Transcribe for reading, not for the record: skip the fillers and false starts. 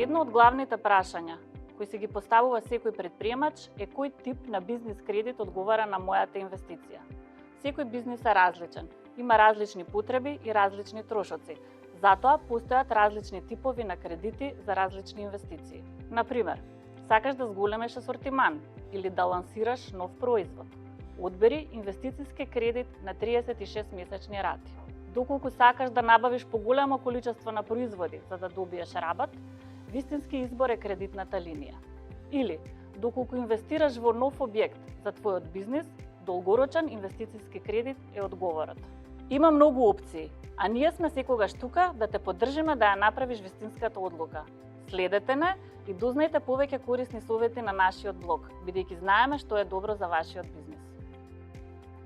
Едно од главните прашања кои се ги поставува секој предприемач е кој тип на бизнис кредит одговара на мојата инвестиција. Секој бизнис е различен, има различни потреби и различни трошоци. Затоа постојат различни типови на кредити за различни инвестиции. Например, сакаш да зголемиш асортиман или да лансираш нов производ. Одбери инвестициски кредит на 36 месечни рати. Доколку сакаш да набавиш поголемо количество на производи за да добиеш рабат, вистински избор е кредитната линија. Или, доколку инвестираш во нов објект за твојот бизнис, долгорочен инвестициски кредит е одговорот. Има многу опции, а ние сме секогаш тука да те поддржиме да ја направиш вистинската одлука. Следете не и дознајте повеќе корисни совети на нашиот блог, бидејќи знаеме што е добро за вашиот бизнис.